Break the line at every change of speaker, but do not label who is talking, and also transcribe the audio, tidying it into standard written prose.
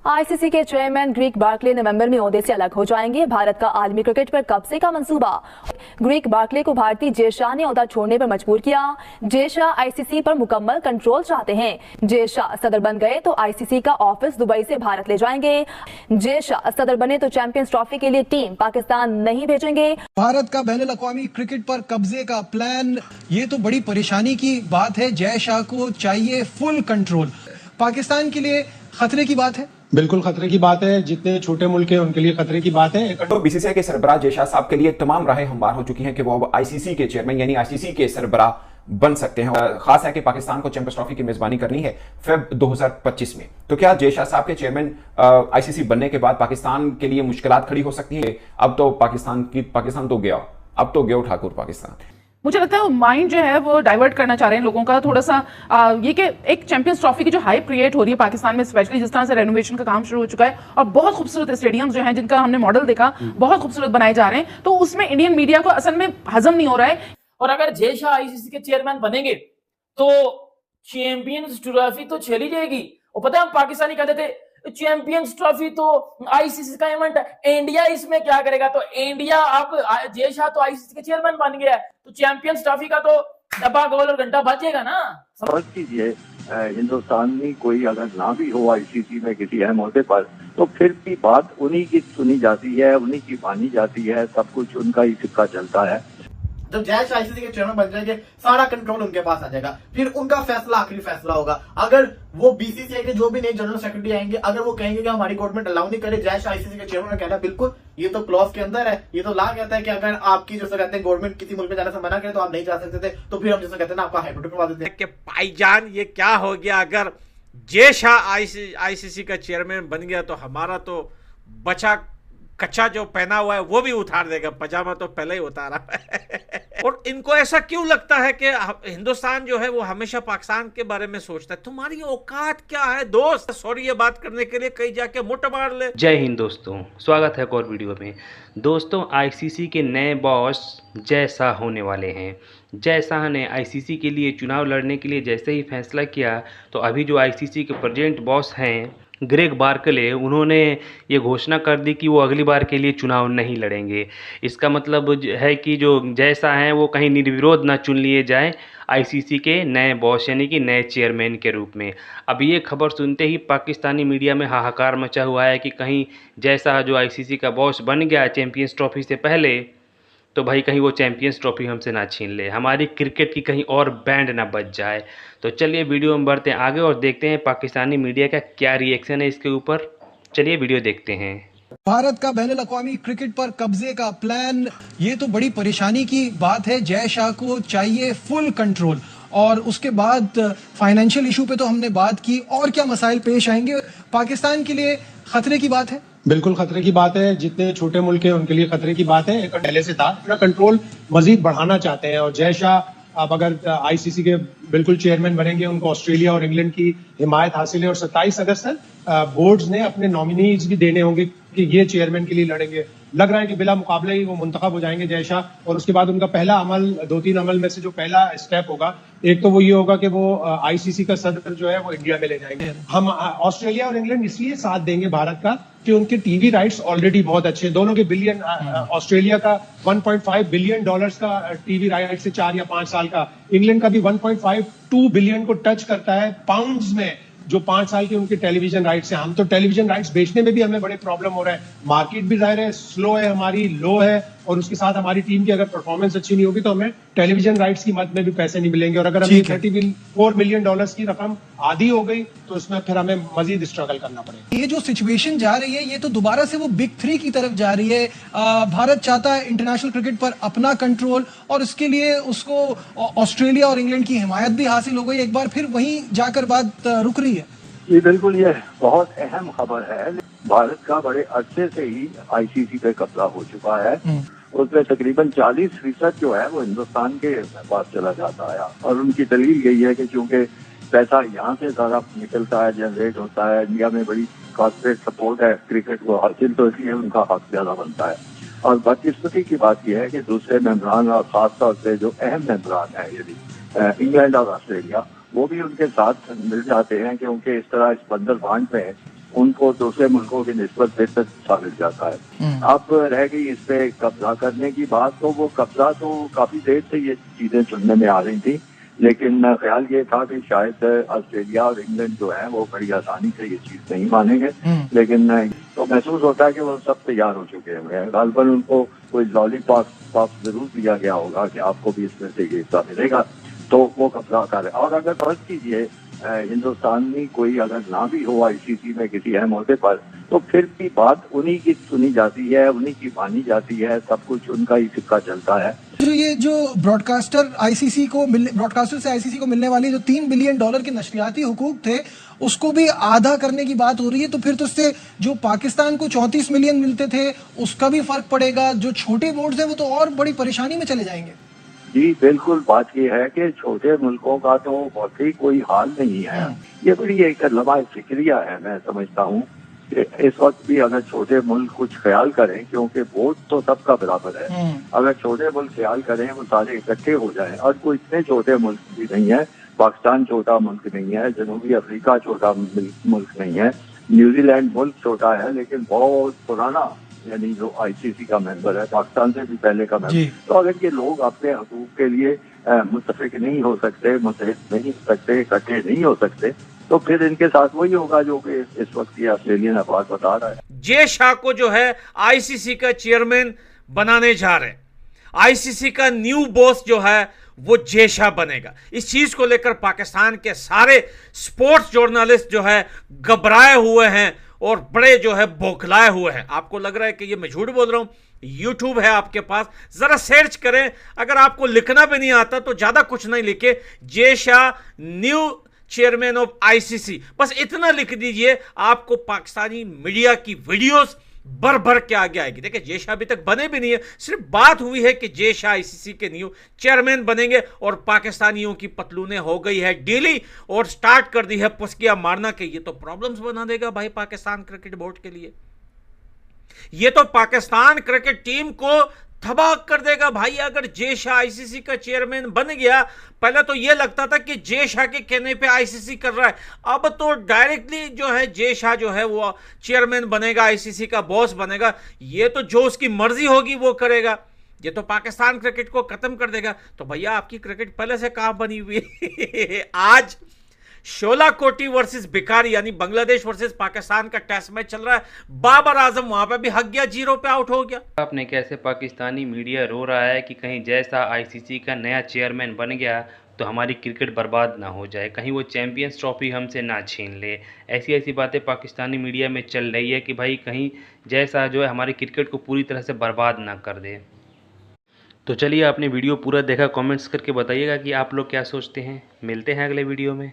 ICC के chairman Greek Berkeley नवंबर में ओहदे से अलग हो जाएंगे। भारत का आलमी क्रिकेट पर कब्जे का मंसूबा। ग्रीक बार्कले को भारतीय जय शाह ने ओहदा छोड़ने पर मजबूर किया। जय शाह आईसीसी पर मुकम्मल कंट्रोल चाहते हैं। जय शाह सदर बन गए तो आईसीसी का ऑफिस दुबई से भारत ले जाएंगे। जय शाह सदर बने तो चैंपियंस ट्रॉफी के लिए टीम पाकिस्तान नहीं भेजेंगे।
भारत का बैनुल-अक़वामी क्रिकेट पर कब्जे का प्लान, ये तो बड़ी परेशानी की बात है। जय शाह को चाहिए फुल कंट्रोल। पाकिस्तान के लिए खतरे की बात है।
बिल्कुल खतरे की बात है। जितने छोटे मुल्क हैं उनके लिए खतरे की बात है।
तो बीसीसीआई के सरबराह जय शाह साहब के लिए तमाम राहें हमवार हो चुकी हैं कि वो अब आईसीसी के चेयरमैन यानी आईसीसी के सरबराह बन सकते हैं। खास है कि पाकिस्तान को चैंपियंस ट्रॉफी की मेजबानी करनी है फेब 2025 में। तो क्या जय शाह साहब के चेयरमैन आईसीसी बनने के बाद पाकिस्तान के लिए मुश्किलात खड़ी हो सकती है? अब तो पाकिस्तान तो गया, अब तो गया ठाकुर पाकिस्तान।
मुझे लगता है माइंड जो है वो डाइवर्ट करना चाह रहे हैं लोगों का थोड़ा सा। ये कि एक चैंपियंस ट्रॉफी की जो हाइप क्रिएट हो रही है पाकिस्तान में, स्पेशली जिस तरह से रेनोवेशन का काम शुरू हो चुका है और बहुत खूबसूरत स्टेडियम्स जो हैं जिनका हमने मॉडल देखा बहुत खूबसूरत बनाए जा रहे हैं, तो उसमें इंडियन मीडिया को असल में हजम नहीं हो रहा है।
और अगर जय शाह आईसीसी के चेयरमैन बनेंगे तो चैंपियंस ट्रॉफी तो चली जाएगी। और पता है हम पाकिस्तानी कहते थे चैंपियंस ट्रॉफी तो आईसीसी का इवेंट है, इंडिया इसमें क्या करेगा? तो इंडिया अब जय शाह तो आईसीसी के चेयरमैन बन गया है तो चैंपियंस ट्रॉफी का तो डब्बा गोल और घंटा बजेगा ना।
समझ कीजिए, हिंदुस्तान में कोई अगर ना भी हो आईसीसी में किसी अहम मुद्दे पर, तो फिर भी बात उन्हीं की सुनी जाती है, उन्हीं की मानी जाती है, सब कुछ उनका ही सिक्का चलता है।
जब जय शाह आईसीसी के चेयरमैन बन जाएंगे सारा कंट्रोल उनके पास आ जाएगा, फिर उनका फैसला आखिरी फैसला होगा। अगर वो बीसीसीआई के जो भी नए जनरल सेक्रेटरी आएंगे, अगर वो कहेंगे कि हमारी गवर्नमेंट अलाउ नहीं करे जय शाह आईसीसी के चेयरमैन, कहना बिल्कुल ये तो क्लॉज के अंदर है, ये तो ला कहता है कि अगर आपकी जैसे कहते हैं गवर्नमेंट किसी मुल्क में जाने से मना करे तो आप नहीं जा सकते थे, तो फिर हम जैसे कहते हैं ना आपका हाईकोर्ट करवा देते हैं।
भाईजान ये क्या हो गया? अगर जय शाह आईसीसी का चेयरमैन बन गया तो हमारा तो बचा कच्चा जो पहना हुआ है वो भी उतार देगा, पजामा तो पहले ही उतारा है। और इनको ऐसा क्यों लगता है कि हिंदुस्तान जो है वो हमेशा पाकिस्तान के बारे में सोचता है? तुम्हारी औकात क्या है दोस्त? सॉरी ये बात करने के लिए कहीं जाके मुट्ठ मार ले।
जय हिंद दोस्तों, स्वागत है एक और वीडियो में। दोस्तों, आईसीसी के नए बॉस जय शाह होने वाले हैं। जय शाह ने आईसीसी के लिए चुनाव लड़ने के लिए जैसे ही फैसला किया तो अभी जो आईसीसी के प्रेजेंट बॉस हैं ग्रेग बार्कले, उन्होंने ये घोषणा कर दी कि वो अगली बार के लिए चुनाव नहीं लड़ेंगे। इसका मतलब है कि जो जय शाह हैं वो कहीं निर्विरोध ना चुन लिए जाएं आईसीसी के नए बॉस यानी कि नए चेयरमैन के रूप में। अब ये खबर सुनते ही पाकिस्तानी मीडिया में हाहाकार मचा हुआ है कि कहीं जय शाह जो आईसीसी का बॉस बन गया चैंपियंस ट्रॉफी से पहले, तो भाई कहीं वो चैंपियंस ट्रॉफी हमसे ना छीन ले, हमारी क्रिकेट की कहीं और बैंड ना बच जाए। तो चलिए वीडियो में बढ़ते हैं आगे और देखते हैं पाकिस्तानी मीडिया का क्या रिएक्शन है इसके ऊपर। चलिए वीडियो देखते हैं।
भारत का बैनुल-अक़वामी क्रिकेट पर कब्जे का प्लान, ये तो बड़ी परेशानी की बात है। जय शाह को चाहिए फुल कंट्रोल। और उसके बाद फाइनेंशियल इशू पे तो हमने बात की, और क्या मसाइल पेश आएंगे? पाकिस्तान के लिए खतरे की बात है।
बिल्कुल खतरे की बात है। जितने छोटे मुल्क हैं उनके लिए खतरे की बात है। पहले से था, अपना कंट्रोल मजीद बढ़ाना चाहते हैं। और जय शाह अब अगर आईसीसी के बिल्कुल चेयरमैन बनेंगे, उनको ऑस्ट्रेलिया और इंग्लैंड की हिमायत हासिल है। और 27 अगस्त तक बोर्ड्स ने अपने नॉमिनीज भी देने होंगे कि ये चेयरमैन के लिए लड़ेंगे। लग रहा है कि बिला मुकाबले ही वो मुंतखब हो जाएंगे जय शाह। और उसके बाद उनका पहला अमल, 2-3 अमल में से जो पहला स्टेप होगा, एक तो वो ये होगा कि वो आईसीसी का सदर जो है वो इंडिया में ले जाएंगे। हम ऑस्ट्रेलिया और इंग्लैंड इसलिए साथ देंगे भारत का कि उनके टीवी राइट्स ऑलरेडी बहुत अच्छे हैं। दोनों के बिलियन, ऑस्ट्रेलिया का 1.5 बिलियन डॉलर्स का टीवी राइट्स है 4 या 5 साल का। इंग्लैंड का भी 1.52 बिलियन को टच करता है पाउंड्स में, जो 5 साल के उनके टेलीविजन राइट्स हैं। हम तो टेलीविजन राइट्स बेचने में भी हमें बड़े प्रॉब्लम हो रहा है। मार्केट भी जाहिर है स्लो है, हमारी लो है, और उसके साथ हमारी टीम की अगर परफॉर्मेंस अच्छी नहीं होगी तो हमें टेलीविजन राइट्स की मद में भी पैसे नहीं मिलेंगे। और अगर हमें 34 मिलियन डॉलर्स की रकम आधी हो गई तो उसमें फिर हमें मजीद स्ट्रगल करना पड़ेगा।
ये जो सिचुएशन जा रही है, ये तो दोबारा से वो बिग 3 की तरफ जा रही है। भारत चाहता है इंटरनेशनल क्रिकेट पर अपना कंट्रोल, और इसके लिए उसको ऑस्ट्रेलिया और इंग्लैंड की हिमायत भी हासिल हो गई। एक बार फिर वहीं जाकर बात रुक रही है।
ये बिल्कुल ये बहुत अहम खबर है। भारत का बड़े अरसे से ही आईसीसी पे कब्जा हो चुका है। उसमें तकरीबन 40% जो है वो हिंदुस्तान के पास चला जाता है। और उनकी दलील यही है कि चूंकि पैसा यहाँ से ज्यादा निकलता है, जनरेट होता है, इंडिया में बड़ी कॉर्पोरेट सपोर्ट है क्रिकेट को हासिल, तो इसलिए उनका हक ज्यादा बनता है। और बदकिस्मती की बात यह है कि दूसरे मेंबरान और खासतौर से जो अहम मेंबरान है यदि इंग्लैंड और ऑस्ट्रेलिया, वो भी उनके साथ मिल जाते हैं, क्योंकि इस तरह इस बंदर बांट में उनको दूसरे मुल्कों की निस्बत बेहतर साबित जाता है। अब रह गई इस पे कब्जा करने की बात, तो वो कब्जा तो काफी देर से ये चीजें सुनने में आ रही थी, लेकिन ख्याल ये था कि शायद ऑस्ट्रेलिया और इंग्लैंड जो है वो बड़ी आसानी से ये चीज नहीं मानेंगे, लेकिन तो महसूस होता है कि वो सब तैयार हो चुके हैं। गालबन उनको कोई लॉलीपॉप जरूर दिया गया होगा कि आपको भी इसमें से ये हिस्सा मिलेगा, तो वो कब्जा कर। और अगर फर्ज कीजिए हिंदुस्तान में कोई अगर ना भी हो आईसीसी में किसी अहम ओहदे पर, तो फिर भी बात उन्हीं की सुनी जाती है, उन्हीं की मानी जाती है, सब कुछ उनका ही सिक्का चलता है।
जो ब्रॉडकास्टर से आईसीसी को मिलने वाली जो $3 बिलियन के नशरियाती हुकूक थे, उसको भी आधा करने की बात हो रही है, तो फिर तो उससे जो पाकिस्तान को 34 मिलियन मिलते थे उसका भी फर्क पड़ेगा। जो छोटे बोर्ड है वो तो और बड़ी परेशानी में चले जाएंगे।
जी बिल्कुल, बात ये है कि छोटे मुल्कों का तो बहुत ही कोई हाल नहीं है। ये बड़ी एक लम्हा फिक्रिया है। मैं समझता हूँ कि इस वक्त भी अगर छोटे मुल्क कुछ ख्याल करें, क्योंकि वोट तो सबका बराबर है, अगर छोटे मुल्क ख्याल करें वो सारे इकट्ठे हो जाएं, और कोई इतने छोटे मुल्क भी नहीं है। पाकिस्तान छोटा मुल्क नहीं है, जनूबी अफ्रीका छोटा मुल्क नहीं है, न्यूजीलैंड मुल्क छोटा है लेकिन बहुत पुराना, यानी जो आईसीसी का मेंबर है, पाकिस्तान से भी पहले का मेंबर। तो अगर ये लोग अपने हकूक के लिए मुत्तफिक नहीं हो सकते, मुत्तहिद नहीं हो सकते, इकट्ठे नहीं हो सकते, तो फिर इनके साथ वही होगा जो कि इस वक्त ये ऑस्ट्रेलियन अखबार बता रहा है।
जय शाह को जो है आईसीसी का चेयरमैन बनाने जा रहे हैं। आईसीसी का न्यू बॉस जो है वो जय शाह बनेगा। इस चीज को लेकर पाकिस्तान के सारे स्पोर्ट्स जर्नलिस्ट जो है घबराए हुए हैं और बड़े जो है बौखलाए हुए हैं। आपको लग रहा है कि ये मैं झूठ बोल रहा हूं? यूट्यूब है आपके पास, जरा सर्च करें। अगर आपको लिखना भी नहीं आता तो ज्यादा कुछ नहीं लिखे, Jay Shah new chairman of ICC, बस इतना लिख दीजिए, आपको पाकिस्तानी मीडिया की वीडियोस भर भर के आगे आएगी। देखिए जय शाह अभी तक बने भी नहीं है, सिर्फ बात हुई है कि जय शाह आईसीसी के न्यू चेयरमैन बनेंगे, और पाकिस्तानियों की पतलूने हो गई है डीली और स्टार्ट कर दी है पुस्किया मारना के। ये तो प्रॉब्लम्स बना देगा भाई पाकिस्तान क्रिकेट बोर्ड के लिए। ये तो पाकिस्तान क्रिकेट टीम को तबाह कर देगा भाई। अगर जय शाह आईसीसी का चेयरमैन बन गया, पहले तो यह लगता था कि जय शाह के कहने पे आईसीसी कर रहा है, अब तो डायरेक्टली जो है जय शाह जो है वो चेयरमैन बनेगा, आईसीसी का बॉस बनेगा। ये तो जो उसकी मर्जी होगी वो करेगा। ये तो पाकिस्तान क्रिकेट को खत्म कर देगा। तो भैया आपकी क्रिकेट पहले से कहां बनी हुई है? आज शोला कोटी वर्सेस बिकारी, यानी बांग्लादेश वर्सेस पाकिस्तान का टेस्ट मैच चल रहा है। बाबर आजम वहां पे भी हक गया, 0 पे आउट हो गया।
आपने कैसे पाकिस्तानी मीडिया रो रहा है कि कहीं जैसा आईसीसी का नया चेयरमैन बन गया तो हमारी क्रिकेट बर्बाद ना हो जाए, कहीं वो चैंपियंस ट्रॉफी हमसे ना छीन ले। ऐसी ऐसी बातें पाकिस्तानी मीडिया में चल रही है कि भाई कहीं जैसा जो है हमारी क्रिकेट को पूरी तरह से बर्बाद ना कर दे। तो चलिए, आपने वीडियो पूरा देखा, कमेंट्स करके बताइएगा कि आप लोग क्या सोचते हैं। मिलते हैं अगले वीडियो में।